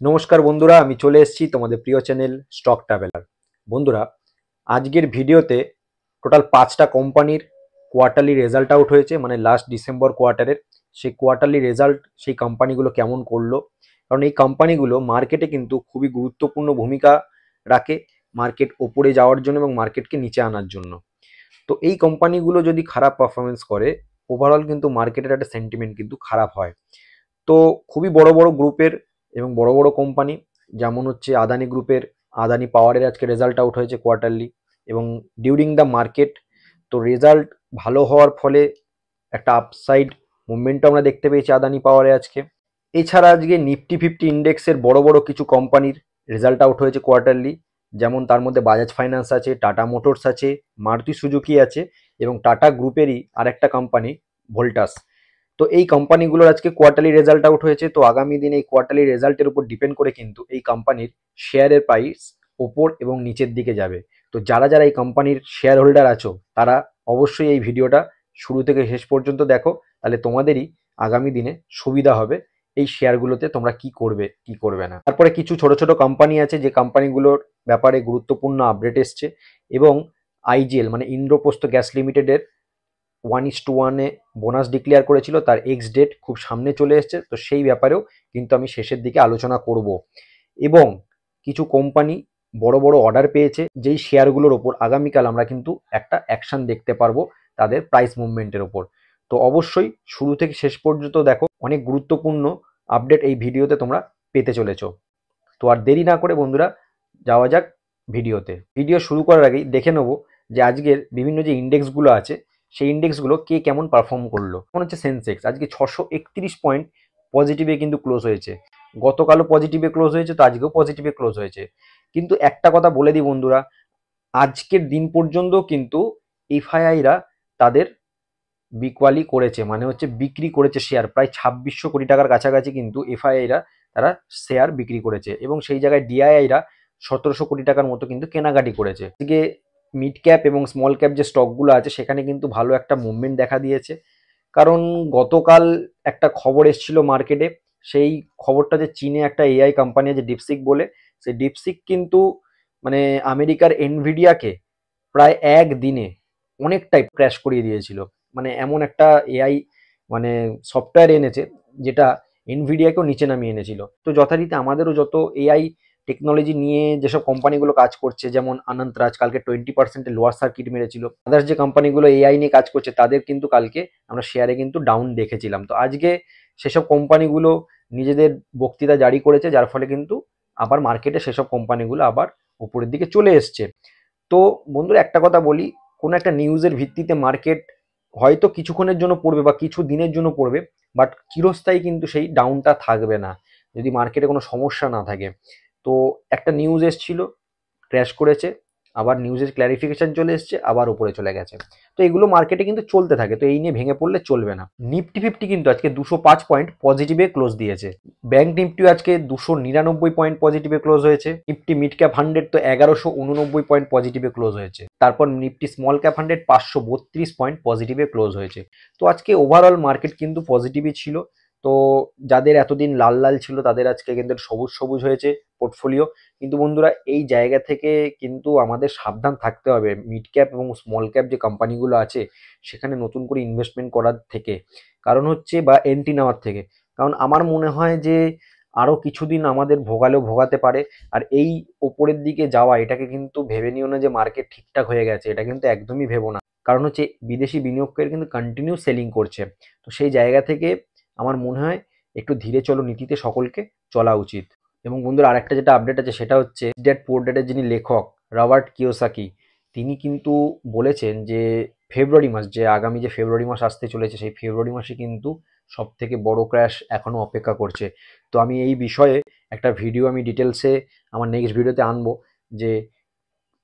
নমস্কার বন্ধুরা, আমি চলে এসেছি তোমাদের প্রিয় চ্যানেল স্টক ট্রাভেলার। বন্ধুরা, আজকের ভিডিওতে টোটাল 5টা কোম্পানির কোয়ার্টারলি রেজাল্ট আউট হয়েছে, মানে লাস্ট ডিসেম্বর কোয়ার্টারের। সেই কোয়ার্টারলি রেজাল্ট সেই কোম্পানিগুলো কেমন করলো, কারণ এই কোম্পানিগুলো মার্কেটে কিন্তু খুবই গুরুত্বপূর্ণ ভূমিকা রাখে মার্কেট ওপরে যাওয়ার জন্য এবং মার্কেটকে নিচে আনার জন্য। তো এই কোম্পানিগুলো যদি খারাপ পারফরমেন্স করে, ওভারঅল কিন্তু মার্কেটের একটা সেন্টিমেন্ট কিন্তু খারাপ হয়। তো খুবই বড় বড় গ্রুপের এবং বড় বড় কোম্পানি, যেমন হচ্ছে আদানি গ্রুপের, আদানি পাওয়ারের আজকে রেজাল্ট আউট হয়েছে কোয়ার্টারলি এবং ডিউরিং দ্য মার্কেট। তো রেজাল্ট ভালো হওয়ার ফলে একটা আপসাইড মুভমেন্ট আমরা দেখতে পেয়েছি আদানি পাওয়ারে আজকে। এছাড়া আজকে নিফটি 50 ইন্ডেক্সের বড় বড় কিছু কোম্পানির রেজাল্ট আউট হয়েছে কোয়ার্টারলি, যেমন তার মধ্যে বাজাজ ফাইন্যান্স আছে, টাটা মোটরস আছে, মারুতি সুজুকি আছে এবং টাটা গ্রুপেরই আরেকটা কোম্পানি ভোল্টাস। তো এই কোম্পানিগুলোর আজকে কোয়ার্টারলি রেজাল্ট আউট হয়েছে। তো আগামী দিনে এই কোয়ার্টারলি রেজাল্টের উপর ডিপেন্ড করে কিন্তু এই কোম্পানির শেয়ারের প্রাইস ওপর এবং নিচের দিকে যাবে। তো যারা যারা এই কোম্পানির শেয়ার হোল্ডার আছো, তারা অবশ্যই এই ভিডিওটা শুরু থেকে শেষ পর্যন্ত দেখো, তাহলে তোমাদেরই আগামী দিনে সুবিধা হবে এই শেয়ারগুলোতে তোমরা কি করবে কি করবে না। তারপরে কিছু ছোট ছোট কোম্পানি আছে যে কোম্পানিগুলোর ব্যাপারে গুরুত্বপূর্ণ আপডেট এসছে এবং আইজিএল মানে ইন্দ্রপ্রস্থ গ্যাস লিমিটেডের 1:1 বোনাস ডিক্লেয়ার করেছিল, তার এক্স ডেট খুব সামনে চলে এসছে। তো সেই ব্যাপারেও কিন্তু আমি শেষের দিকে আলোচনা করব এবং কিছু কোম্পানি বড় বড় অর্ডার পেয়েছে, যেই শেয়ারগুলোর ওপর আগামীকাল আমরা কিন্তু একটা অ্যাকশন দেখতে পারবো তাদের প্রাইস মুভমেন্টের ওপর। তো অবশ্যই শুরু থেকে শেষ পর্যন্ত দেখো, অনেক গুরুত্বপূর্ণ আপডেট এই ভিডিওতে তোমরা পেতে চলেছো। তো আর দেরি না করে বন্ধুরা যাওয়া যাক ভিডিওতে। ভিডিও শুরু করার আগেই দেখে নেবো যে আজকের বিভিন্ন যে ইন্ডেক্সগুলো আছে সেই ইন্ডেক্সগুলো কে কেমন পারফর্ম করলো। যেমন হচ্ছে সেন্সেক্স আজকে 631 পয়েন্ট পজিটিভে কিন্তু ক্লোজ হয়েছে। গতকালও পজিটিভে ক্লোজ হয়েছে, তো আজকেও পজিটিভে ক্লোজ হয়েছে। কিন্তু একটা কথা বলে দিই বন্ধুরা, আজকের দিন পর্যন্ত কিন্তু এফআইআইরা তাদের বিকোয়ালি করেছে, মানে হচ্ছে বিক্রি করেছে শেয়ার প্রায় 2600 কোটি টাকার কাছাকাছি কিন্তু এফআইআইরা তারা শেয়ার বিক্রি করেছে এবং সেই জায়গায় ডিআইআইরা 1700 কোটি টাকার মতো কিন্তু কেনাকাটি করেছে। এদিকে মিড ক্যাপ এবং স্মল ক্যাপ যে স্টকগুলো আছে সেখানে কিন্তু ভালো একটা মুভমেন্ট দেখা দিয়েছে, কারণ গতকাল একটা খবর এসেছিল মার্কেটে। সেই খবরটা যে চীনে একটা এআই কোম্পানি আছে ডিপসিক বলে, সেই ডিপসিক কিন্তু মানে আমেরিকার এনভিডিয়াকে প্রায় একদিনে অনেকটাই ক্র্যাশ করিয়ে দিয়েছিল। মানে এমন একটা এআই মানে সফটওয়্যার এনেছে যেটা এনভিডিয়াকেও নিচে নামিয়ে এনেছিল। তো যথারীতি আমাদেরও যত এআই টেকনোলজি নিয়ে যেসব কোম্পানিগুলো কাজ করছে, যেমন আনন্তরাজ কালকে 20% লোয়ার সার্কিট মেরেছিল। আদার্স যে কোম্পানিগুলো এআই নিয়ে কাজ করছে তাদের কিন্তু কালকে আমরা শেয়ারে কিন্তু ডাউন দেখেছিলাম। তো আজকে সেসব কোম্পানিগুলো নিজেদের বক্তৃতা জারি করেছে, যার ফলে কিন্তু আবার মার্কেটে সেসব কোম্পানিগুলো আবার উপরের দিকে চলে এসছে। তো বন্ধুরা একটা কথা বলি, কোনো একটা নিউজের ভিত্তিতে মার্কেট হয়তো কিছুক্ষণের জন্য পড়বে বা কিছু দিনের জন্য পড়বে, বাট চিরস্থায়ী কিন্তু সেই ডাউনটা থাকবে না যদি মার্কেটে কোনো সমস্যা না থাকে। তো একটা নিউজ এসছিল, ক্র্যাশ করেছে, আবার নিউজের ক্ল্যারিফিকেশন চলে এসছে, আবার উপরে চলে গেছে। তো এগুলো মার্কেটে কিন্তু চলতে থাকে, তো এই নিয়ে ভেঙে পড়লে চলবে না। নিফটি 50 কিন্তু আজকে 205 পয়েন্ট পজিটিভে ক্লোজ দিয়েছে। ব্যাংক নিফটিও আজকে 299 পয়েন্ট পজিটিভে ক্লোজ হয়েছে। নিফটি মিড ক্যাপ 100 তো 1189 পয়েন্ট পজিটিভে ক্লোজ হয়েছে। তারপর নিফটি স্মল ক্যাপ 100 532 পয়েন্ট পজিটিভে ক্লোজ হয়েছে। তো আজকে ওভারঅল মার্কেট কিন্তু পজিটিভই ছিল। তো যাদের এতদিন লাল লাল ছিল তাদের আজকে কিন্তু সবুজ সবুজ হয়েছে পোর্টফোলিও। কিন্তু বন্ধুরা এই জায়গা থেকে কিন্তু আমাদের সাবধান থাকতে হবে মিড ক্যাপ এবং স্মল ক্যাপ যে কোম্পানিগুলো আছে সেখানে নতুন করে ইনভেস্টমেন্ট করার থেকে, কারণ হচ্ছে বা এন্ট্রি নেওয়ার থেকে। কারণ আমার মনে হয় যে আরও কিছুদিন আমাদের ভোগালেও ভোগাতে পারে। আর এই ওপরের দিকে যাওয়া এটাকে কিন্তু ভেবে নিও না যে মার্কেট ঠিকঠাক হয়ে গেছে, এটা কিন্তু একদমই ভেবো না। কারণ হচ্ছে বিদেশি বিনিয়োগকারী কিন্তু কন্টিনিউ সেলিং করছে। তো সেই জায়গা থেকে আমার মনে হয় একটু ধীরে চলো নীতিতে সকলকে চলা উচিত। এবং বন্ধুরা আরেকটা যেটা আপডেট আছে সেটা হচ্ছে ড্যাড পোর ড্যাডের যিনি লেখক রবার্ট কিওসাকি, তিনি কিন্তু বলেছেন যে ফেব্রুয়ারি মাস, যে আগামী যে ফেব্রুয়ারি মাস আসতে চলেছে সেই ফেব্রুয়ারি মাসে কিন্তু সব থেকে বড় ক্র্যাশ এখনো অপেক্ষা করছে। তো আমি এই বিষয়ে একটা ভিডিও আমি ডিটেলসে আমার নেক্সট ভিডিওতে আনবো, যে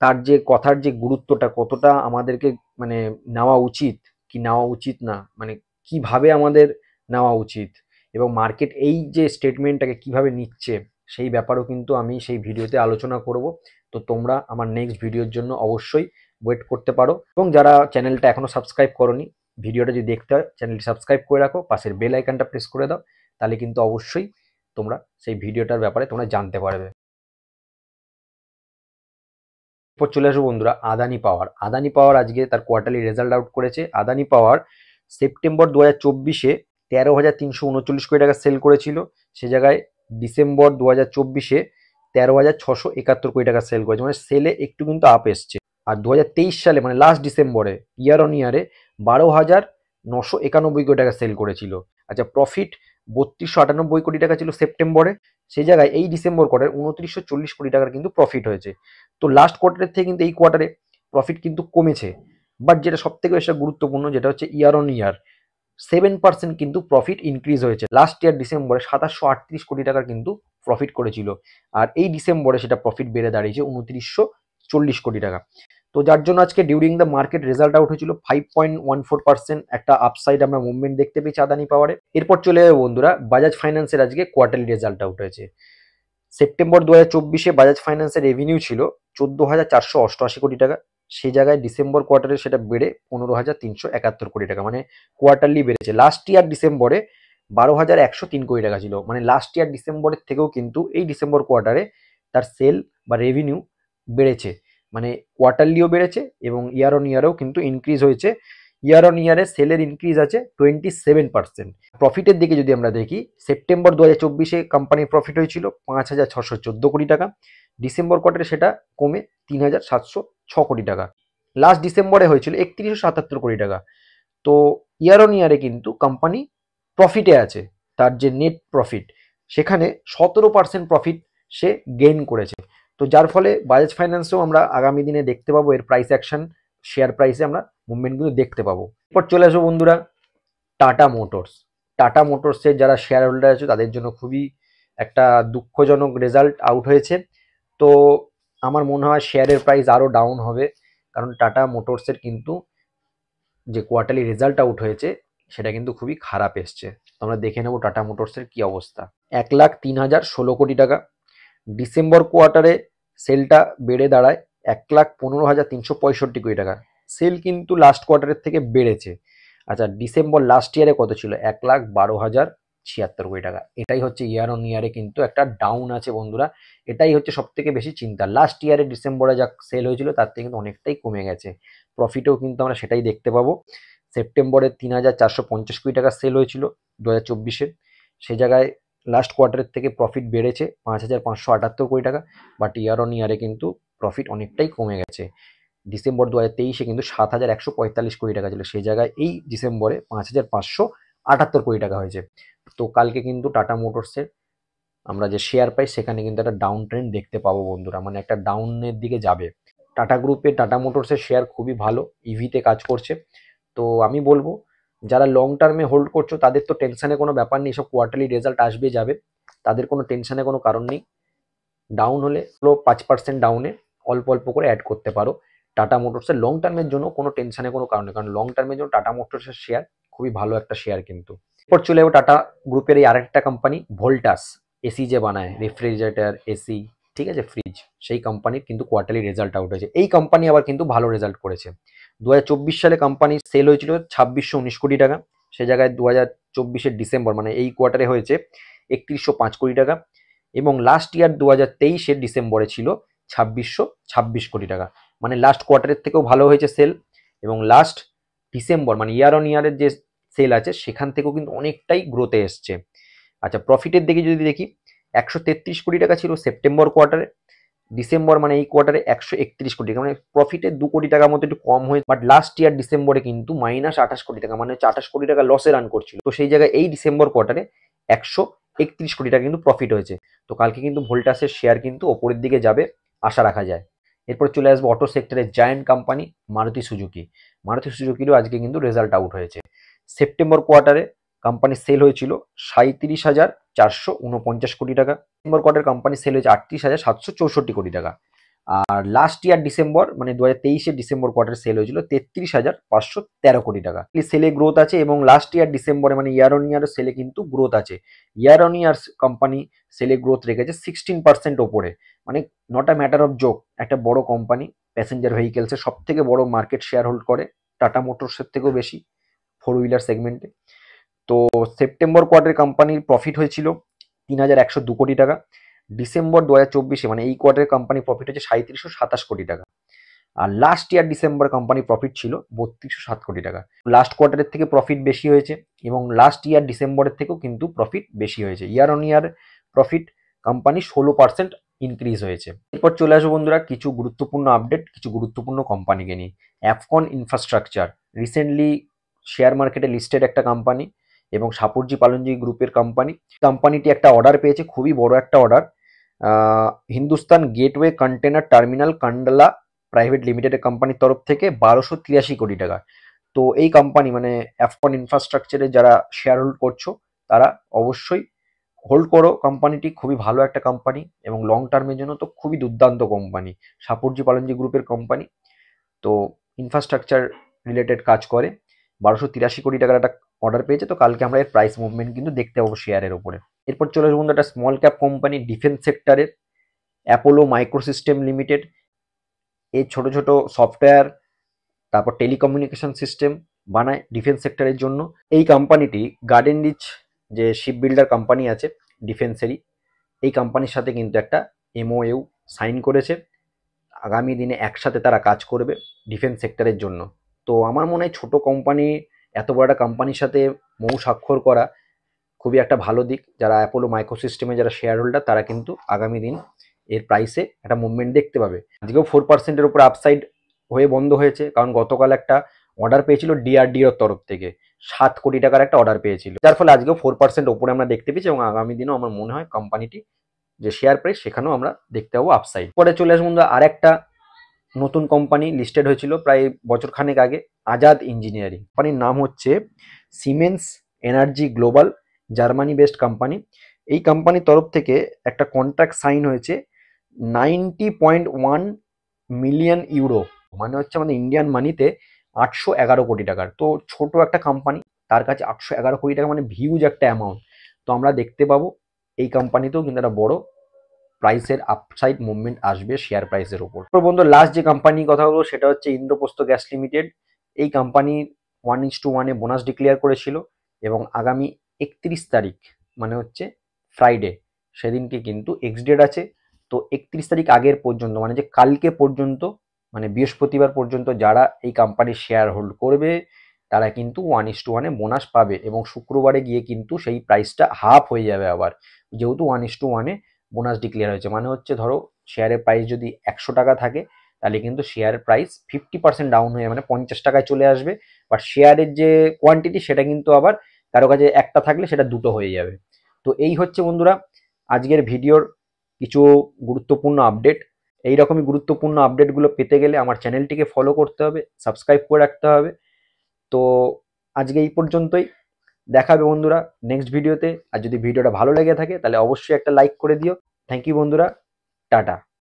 তার যে কথার যে গুরুত্বটা কতটা আমাদেরকে মানে নেওয়া উচিত কি নেওয়া উচিত না, মানে কিভাবে আমাদের নেওয়া উচিত এবং মার্কেট এই যে স্টেটমেন্টটাকে কিভাবে নিচ্ছে সেই ব্যাপারেও কিন্তু আমি সেই ভিডিওতে আলোচনা করব। তো তোমরা আমার নেক্সট ভিডিওর জন্য অবশ্যই ওয়েট করতে পারো এবং যারা চ্যানেলটা এখনো সাবস্ক্রাইব করোনি, ভিডিওটা যদি দেখতে হয় চ্যানেলটি সাবস্ক্রাইব করে রাখো, পাশের বেল আইকনটা প্রেস করে দাও, তাহলে কিন্তু অবশ্যই তোমরা সেই ভিডিওটার ব্যাপারে তোমরা জানতে পারবে। এরপর চলে আসবো বন্ধুরা আদানি পাওয়ার। আদানি পাওয়ার আজকে তার কোয়ার্টারলি রেজাল্ট আউট করেছে। আদানি পাওয়ার সেপ্টেম্বর 2024-এ 13,339 কোটি টাকা সেল করেছিল, সে জায়গায় ডিসেম্বর 2024-এ 13,671 কোটি টাকা সেল করেছে, মানে সেলে একটু কিন্তু আপ এসছে। আর 2023 সালে মানে লাস্ট ডিসেম্বরে ইয়ার অন ইয়ারে 12,991 কোটি টাকা সেল করেছিল। আচ্ছা, প্রফিট 3298 কোটি টাকা ছিল সেপ্টেম্বরে, সেই জায়গায় এই ডিসেম্বর কোয়ার্টারে 2940 কোটি টাকার কিন্তু প্রফিট হয়েছে। তো লাস্ট কোয়ার্টারের থেকে কিন্তু এই কোয়ার্টারে প্রফিট কিন্তু কমেছে, বাট যেটা সব থেকে বেশি গুরুত্বপূর্ণ যেটা হচ্ছে ইয়ার অন ইয়ার 7% কিন্তু প্রফিট ইনক্রিজ হয়েছে। লাস্ট ইয়ার ডিসেম্বরে 2738 কোটি টাকার কিন্তু প্রফিট করেছিল, আর এই ডিসেম্বরে সেটা প্রফিট বেড়ে দাঁড়িয়েছে 2940 কোটি টাকা। তো যার জন্য আজকে during the market result out হয়েছিল 5.14% একটা আপসাইড আমরা মুভমেন্ট দেখতে পেয়েছি আদানি পাওয়ারে। এরপর চলে যাবে বন্ধুরা বাজাজ ফাইন্যান্সের আজকে কোয়ার্টারলি রেজাল্ট আউট হয়েছে। সেপ্টেম্বর 2024-এ বাজাজ ফাইন্যান্সের রেভিনিউ ছিল 14,488 কোটি টাকা, সেই জায়গায় ডিসেম্বর কোয়ার্টারে সেটা বেড়ে 15,371 কোটি টাকা, মানে কোয়ার্টারলি বেড়েছে। লাস্ট ইয়ার ডিসেম্বরে 12,103 কোটি টাকা ছিল, মানে লাস্ট ইয়ার ডিসেম্বরের থেকেও কিন্তু এই ডিসেম্বর কোয়ার্টারে তার সেল বা রেভিনিউ বেড়েছে, মানে কোয়ার্টারলিও বেড়েছে এবং ইয়ার অন ইয়ারেও কিন্তু ইনক্রিজ হয়েছে। ইয়ার অন ইয়ারে সেলের ইনক্রিজ আছে 27%। প্রফিটের দিকে যদি আমরা দেখি, সেপ্টেম্বর 2024-এ কোম্পানির প্রফিট হয়েছিল 5,614 কোটি টাকা, ডিসেম্বর কোয়ার্টারে সেটা কমে 3,706 কোটি টাকা, লাস্ট ডিসেম্বরে হয়েছিল 31,77 কোটি টাকা। তো ইয়ার অন ইয়ারে কিন্তু কোম্পানি প্রফিটে আছে, তার যে নেট প্রফিট সেখানে 17% প্রফিট সে গেইন করেছে। তো যার ফলে বাজাজ ফাইন্যান্সেও আমরা আগামী দিনে দেখতে পাবো এর প্রাইস অ্যাকশন, শেয়ার প্রাইসে আমরা মুভমেন্টগুলো দেখতে পাবো। এরপর চলে আসবো বন্ধুরা টাটা মোটরস। টাটা মোটরসের যারা শেয়ার হোল্ডার আছে তাদের জন্য খুবই একটা দুঃখজনক রেজাল্ট আউট হয়েছে। তো আমার মনে হয় শেয়ারের প্রাইস আরও ডাউন হবে, কারণ টাটা মোটরসের কিন্তু যে কোয়ার্টারলি রেজাল্ট আউট হয়েছে সেটা কিন্তু খুবই খারাপ এসছে। আমরা দেখে নেব টাটা মোটরসের কি অবস্থা। 1,03,016 কোটি টাকা, ডিসেম্বর কোয়ার্টারে সেলটা বেড়ে দাঁড়ায় 1,15,365 কোটি টাকা, সেল কিন্তু লাস্ট কোয়ার্টারের থেকে বেড়েছে। আচ্ছা, ডিসেম্বর লাস্ট ইয়ারে কত ছিল? 1,12,076 কোটি টাকা। এটাই হচ্ছে ইয়ার অন ইয়ারে কিন্তু একটা ডাউন আছে বন্ধুরা, এটাই হচ্ছে সব থেকে বেশি চিন্তা। লাস্ট ইয়ারে ডিসেম্বরে যা সেল হয়েছিল তার থেকে কিন্তু অনেকটাই কমে গেছে, প্রফিটেও কিন্তু আমরা সেটাই দেখতে পাবো। সেপ্টেম্বরে 3,450 কোটি টাকা সেল হয়েছিল 2024-এ, সেই জায়গায় লাস্ট কোয়ার্টারের থেকে প্রফিট বেড়েছে 5,578 কোটি টাকা, বাট ইয়ার অন ইয়ারে কিন্তু প্রফিট অনেকটাই কমে গেছে। ডিসেম্বর 2023-এ কিন্তু 7,145 কোটি টাকা ছিল, সেই জায়গায় এই ডিসেম্বরে 5,578 কোটি টাকা হয়েছে। তো কালকে কিন্তু টাটা মোটরসের আমরা যে শেয়ার প্রাইস সেখানে কিন্তু একটা ডাউন ট্রেন্ড দেখতে পাবো বন্ধুরা, মানে একটা ডাউনের দিকে যাবে। টাটা গ্রুপে টাটা মোটরসের শেয়ার খুবই ভালো, ইভিতে কাজ করছে। তো আমি বলবো যারা লং টার্মে হোল্ড করছো তাদের তো টেনশনে কোনো ব্যাপার নেই, সব কোয়ার্টারলি রেজাল্ট আসবে যাবে, তাদের কোনো টেনশনে কোনো কারণ নেই। ডাউন হলে 5% ডাউনে অল্প অল্প করে অ্যাড করতে পারো। টাটা মোটরসের লং টার্মের জন্য কোনো টেনশনে কোনো কারণ নেই, কারণ লং টার্মের জন্য টাটা মোটরসের শেয়ার খুবই ভালো একটা শেয়ার কিন্তু। এরপর চলে যাবো টাটা গ্রুপের এই আরেকটা কোম্পানি ভোল্টাস, এসি যে বানায় রেফ্রিজারেটর, এসি, ঠিক আছে, ফ্রিজ, সেই কোম্পানির কিন্তু কোয়ার্টারলি রেজাল্ট আউট হয়েছে। এই কোম্পানি আবার কিন্তু ভালো রেজাল্ট করেছে। 2024 সালে কোম্পানি সেল হয়েছিল 2,619 কোটি টাকা, সে জায়গায় 2024-এর ডিসেম্বর মানে এই কোয়ার্টারে হয়েছে 3,105 কোটি টাকা, এবং লাস্ট ইয়ার 2023-এর ডিসেম্বরে ছিল 2,626 কোটি টাকা, মানে লাস্ট কোয়ার্টারের থেকেও ভালো হয়েছে সেল, এবং লাস্ট ডিসেম্বর মানে ইয়ার অন ইয়ারের যে সেল আছে সেখান থেকেও কিন্তু অনেকটাই গ্রোথে এসছে। আচ্ছা, প্রফিটের দিকে যদি দেখি 133 কোটি টাকা ছিল সেপ্টেম্বর কোয়ার্টারে, ডিসেম্বর মানে এই কোয়ার্টারে 131 কোটি টাকা, মানে প্রফিটে 2 কোটি টাকার মতো একটু কম হয়েছে, বাট লাস্ট ইয়ার ডিসেম্বরে কিন্তু -28 কোটি টাকা, মানে হচ্ছে 28 কোটি টাকা লসে রান করছিল। তো সেই জায়গায় এই ডিসেম্বর কোয়ার্টারে 131 কোটি টাকা কিন্তু প্রফিট হয়েছে। তো কালকে কিন্তু ভোল্টাসের শেয়ার কিন্তু ওপরের দিকে যাবে আশা রাখা যায়। এরপর চলে আসবো অটো সেক্টরের giant company Maruti Suzuki. Maruti সুজুকিরও আজকে কিন্তু রেজাল্ট আউট হয়েছে। সেপ্টেম্বর কোয়ার্টারে কোম্পানির সেল হয়েছিল 37,449 কোটি টাকা, ডিসেম্বর কোয়ার্টার কোম্পানি সেল হয়েছে 38,764 কোটি টাকা, আর লাস্ট ইয়ার ডিসেম্বর মানে 2023-এর ডিসেম্বর কোয়ার্টার সেল হয়েছিল 33,513 কোটি টাকা। সেলে গ্রোথ আছে, এবং লাস্ট ইয়ার ডিসেম্বরে মানে ইয়ার অন ইয়ার সেলে কিন্তু গ্রোথ আছে। ইয়ার অন ইয়ার কোম্পানি সেলে গ্রোথ রেখেছে 16% ওপরে, মানে not a matter of joke. একটা বড় কোম্পানি প্যাসেঞ্জার ভেহিকেলসের সব থেকে বড় মার্কেট শেয়ার হোল্ড করে, টাটা মোটরসের থেকেও বেশি ফোর হুইলার সেগমেন্টে। তো সেপ্টেম্বর কোয়ার্টারে কোম্পানির প্রফিট হয়েছিল 3,102 কোটি টাকা। ডিসেম্বর 2024 মানে এই কোয়ার্টারে কোম্পানি প্রফিট হচ্ছে 3727 কোটি টাকা। আর last year December company profit ছিল 3207 কোটি টাকা। লাস্ট কোয়ার্টারের থেকে প্রফিট বেশি হয়েছে এবং লাস্ট ইয়ার ডিসেম্বরের থেকেও কিন্তু প্রফিট বেশি হয়েছে। Year on year profit company 16% increase হয়েছে। এরপর চলে আসবো বন্ধুরা কিছু গুরুত্বপূর্ণ আপডেট, কিছু গুরুত্বপূর্ণ কোম্পানিকে নিয়ে। অ্যাফকন ইনফ্রাস্ট্রাকচার রিসেন্টলি শেয়ার মার্কেটে লিস্টেড একটা কোম্পানি এবং সাপুরজি পালনজি গ্রুপের কোম্পানি। কোম্পানিটি একটা অর্ডার পেয়েছে, খুবই বড় একটা order. Hindustan gateway container terminal Kandla private লিমিটেডের কোম্পানির তরফ থেকে 1283 কোটি টাকা। তো এই কোম্পানি মানে অ্যাফকন ইনফ্রাস্ট্রাকচারে যারা শেয়ার হোল্ড করছো তারা অবশ্যই হোল্ড করো। কোম্পানিটি খুবই ভালো একটা কোম্পানি এবং লং টার্মের জন্য তো খুবই দুর্দান্ত কোম্পানি। সাপুরজি পালনজি গ্রুপের কোম্পানি, তো ইনফ্রাস্ট্রাকচার রিলেটেড কাজ করে। 1283 কোটি টাকার একটা অর্ডার পেয়েছে। তো কালকে আমরা এর প্রাইস মুভমেন্ট কিন্তু দেখতে পাবো শেয়ারের ওপরে। এরপর চলে আসবো বন্ধু একটা স্মল ক্যাপ কোম্পানি ডিফেন্স সেক্টরের, অ্যাপোলো মাইক্রোসিস্টেম লিমিটেড। এই ছোট ছোট সফটওয়্যার তারপর টেলিকমিউনিকেশন সিস্টেম বানায় ডিফেন্স সেক্টরের জন্য। এই কোম্পানিটি গার্ডেন রিচ যে শিপ বিল্ডার কোম্পানি আছে ডিফেন্সেরই, এই কোম্পানির সাথে কিন্তু একটা এমওইউ সাইন করেছে। আগামী দিনে একসাথে তারা কাজ করবে ডিফেন্স সেক্টরের জন্য। তো আমার মনে হয় ছোট কোম্পানি এত বড় একটা কোম্পানির সাথে মৌ স্বাক্ষর করা খুবই একটা ভালো দিক। যারা অ্যাপোলো মাইক্রোসিস্টেমে যারা শেয়ার হোল্ডার তারা কিন্তু আগামী দিন এর প্রাইসে একটা মুভমেন্ট দেখতে পাবে। আজকেও 4%-এর উপর আপসাইড হয়ে বন্ধ হয়েছে, কারণ গতকাল একটা অর্ডার পেয়েছিল ডিআরডিওর তরফ থেকে 7 কোটি টাকার একটা অর্ডার পেয়েছিল, যার ফলে আজকেও 4% উপরে আমরা দেখতে পেয়েছি এবং আগামী দিনেও আমার মনে হয় কোম্পানিটি যে শেয়ার প্রাইস সেখানেও আমরা দেখতে পাবো আপসাইড। পরে চলে আসবো বন্ধু আর একটা নতুন কোম্পানি লিস্টেড হয়েছিল প্রায় বছরখানেক আগে, আজাদ ইঞ্জিনিয়ারিং। কোম্পানির নাম হচ্ছে siemens energy global, Germany based company. এই কোম্পানির তরফ থেকে একটা কন্ট্রাক্ট সাইন হয়েছে 90.1 মিলিয়ন ইউরো, মানে হচ্ছে আমাদের ইন্ডিয়ান মানিতে 811 কোটি টাকার। তো ছোট একটা কোম্পানি, তার কাছে 811 কোটি টাকা মানে ভিউজ একটা অ্যামাউন্ট। তো আমরা দেখতে পাবো এই কোম্পানিতেও কিন্তু একটা বড় প্রাইসের আপসাইড মুভমেন্ট আসবে শেয়ার প্রাইসের উপর। তো বন্ধু লাস্ট যে কোম্পানির কথা বলবো সেটা হচ্ছে ইন্দ্রপ্রস্থ গ্যাস লিমিটেড। এই কোম্পানি 1:1 বোনাস ডিক্লেয়ার করেছিল এবং আগামী 31 তারিখ মানে হচ্ছে ফ্রাইডে, সেদিনকে কিন্তু এক্স ডেট আছে। তো 31 তারিখ আগের পর্যন্ত মানে যে কালকে পর্যন্ত মানে বৃহস্পতিবার পর্যন্ত যারা এই কোম্পানির শেয়ার হোল্ড করবে তারা কিন্তু 1:1 বোনাস পাবে এবং শুক্রবারে গিয়ে কিন্তু সেই প্রাইসটা হাফ হয়ে যাবে আবার, যেহেতু 1:1 বোনাস ডিক্লেয়ার হয়েছে। মানে হচ্ছে ধরো শেয়ারের প্রাইস যদি 100 টাকা থাকে তাহলে কিন্তু শেয়ার প্রাইস 50% ডাউন হয়ে মানে 50 টাকায় চলে আসবে। বাট শেয়ারের যে কোয়ান্টিটি সেটা কিন্তু আবার কারো কাছে একটা থাকলে সেটা দুটো হয়ে যাবে। তো এই হচ্ছে বন্ধুরা আজকের ভিডিওর কিছু গুরুত্বপূর্ণ আপডেট। এইরকমই গুরুত্বপূর্ণ আপডেটগুলো পেতে গেলে আমার চ্যানেলটিকে ফলো করতে হবে, সাবস্ক্রাইব করে রাখতে হবে। তো আজকে এই পর্যন্তই, দেখা হবে বন্ধুরা নেক্সট ভিডিওতে। আর যদি ভিডিওটা ভালো লেগে থাকে তাহলে অবশ্যই একটা লাইক করে দিও। থ্যাংক ইউ বন্ধুরা, টাটা।